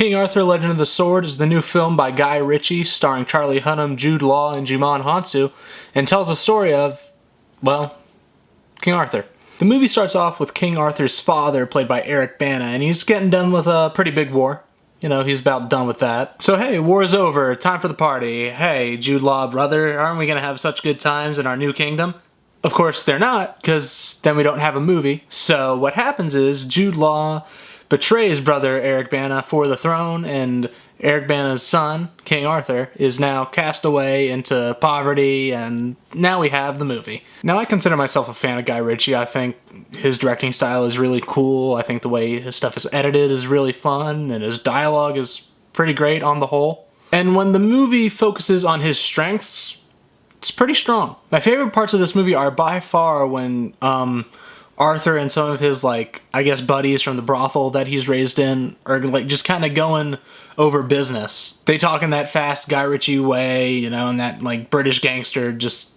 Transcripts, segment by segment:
King Arthur Legend of the Sword is the new film by Guy Ritchie starring Charlie Hunnam, Jude Law, and Djimon Honsou, and tells the story of, well, King Arthur. The movie starts off with King Arthur's father, played by Bana, and he's getting done with a pretty big war. You know, he's about done with that. So hey, war is over, time for the party. Hey, Jude Law brother, aren't we gonna have such good times in our new kingdom? Of course they're not, because then we don't have a movie. So what happens is Jude Law betrays brother Bana for the throne, and Bana's son, King Arthur, is now cast away into poverty, and now we have the movie. Now, I consider myself a fan of Guy Ritchie. I think his directing style is really cool. I think the way his stuff is edited is really fun, and his dialogue is pretty great on the whole. And when the movie focuses on his strengths, it's pretty strong. My favorite parts of this movie are by far when Arthur and some of his, like, I guess buddies from the brothel that he's raised in are, like, just kind of going over business. They talk in that fast Guy Ritchie way, you know, and that, like, British gangster just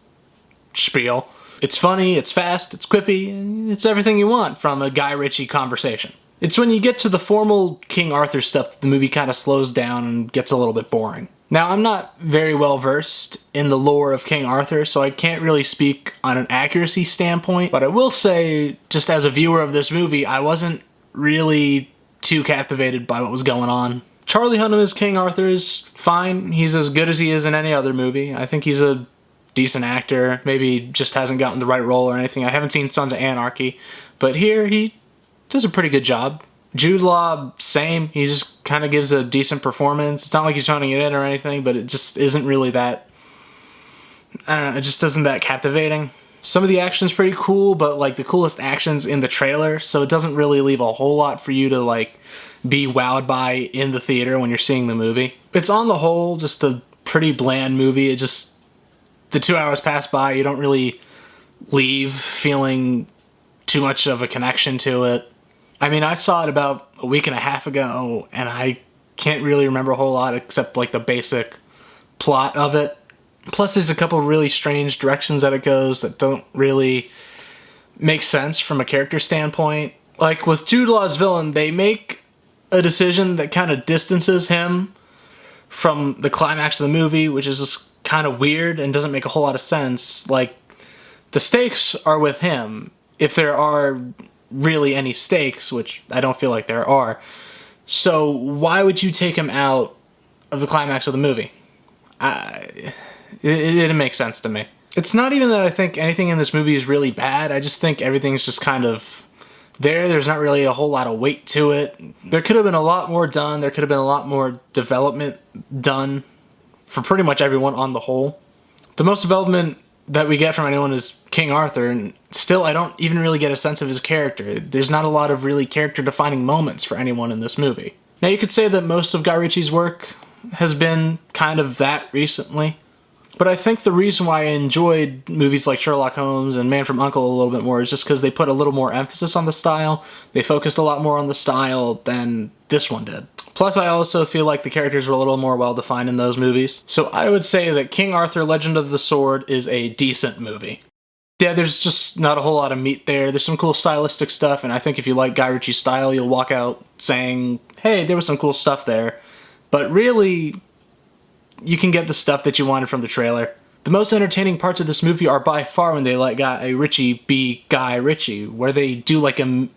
spiel. It's funny, it's fast, it's quippy, and it's everything you want from a Guy Ritchie conversation. It's when you get to the formal King Arthur stuff that the movie kind of slows down and gets a little bit boring. Now, I'm not very well versed in the lore of King Arthur, so I can't really speak on an accuracy standpoint, but I will say, just as a viewer of this movie, I wasn't really too captivated by what was going on. Charlie Hunnam as King Arthur is fine. He's as good as he is in any other movie. I think he's a decent actor. Maybe just hasn't gotten the right role or anything. I haven't seen Sons of Anarchy, but here he does a pretty good job. Jude Law, same. He just kind of gives a decent performance. It's not like he's phoning it in or anything, but it just isn't really that, I don't know, it just isn't that captivating. Some of the action's pretty cool, but like the coolest action's in the trailer, so it doesn't really leave a whole lot for you to like be wowed by in the theater when you're seeing the movie. It's on the whole just a pretty bland movie. It just, the 2 hours pass by, you don't really leave feeling too much of a connection to it. I mean, I saw it about a week and a half ago, and I can't really remember a whole lot except like the basic plot of it. Plus, there's a couple really strange directions that it goes that don't really make sense from a character standpoint. Like with Jude Law's villain, they make a decision that kind of distances him from the climax of the movie, which is just kind of weird and doesn't make a whole lot of sense. Like, the stakes are with him, if there are really any stakes, which I don't feel like there are. So why would you take him out of the climax of the movie? It didn't make sense to me. It's not even that I think anything in this movie is really bad. I just think everything's just kind of there. There's not really a whole lot of weight to it. There could have been a lot more done. There could have been a lot more development done for pretty much everyone on the whole. The most development that we get from anyone is King Arthur, and still I don't even really get a sense of his character. There's not a lot of really character-defining moments for anyone in this movie. Now, you could say that most of Guy Ritchie's work has been kind of that recently, but I think the reason why I enjoyed movies like Sherlock Holmes and Man from U.N.C.L.E. a little bit more is just because they put a little more emphasis on the style. They focused a lot more on the style than this one did. Plus, I also feel like the characters were a little more well-defined in those movies. So I would say that King Arthur Legend of the Sword is a decent movie. Yeah, there's just not a whole lot of meat there. There's some cool stylistic stuff, and I think if you like Guy Ritchie's style, you'll walk out saying, hey, there was some cool stuff there. But really, you can get the stuff that you wanted from the trailer. The most entertaining parts of this movie are by far when they let Guy Ritchie be Guy Ritchie, where they do like a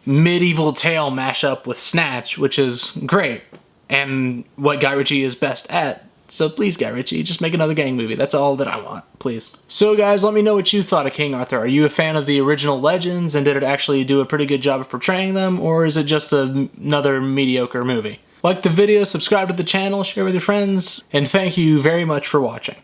medieval tale mashup with Snatch, which is great, and what Guy Ritchie is best at. So please, Guy Ritchie, just make another gang movie. That's all that I want, please. So guys, let me know what you thought of King Arthur. Are you a fan of the original legends, and did it actually do a pretty good job of portraying them, or is it just another mediocre movie? Like the video, subscribe to the channel, share with your friends, and thank you very much for watching.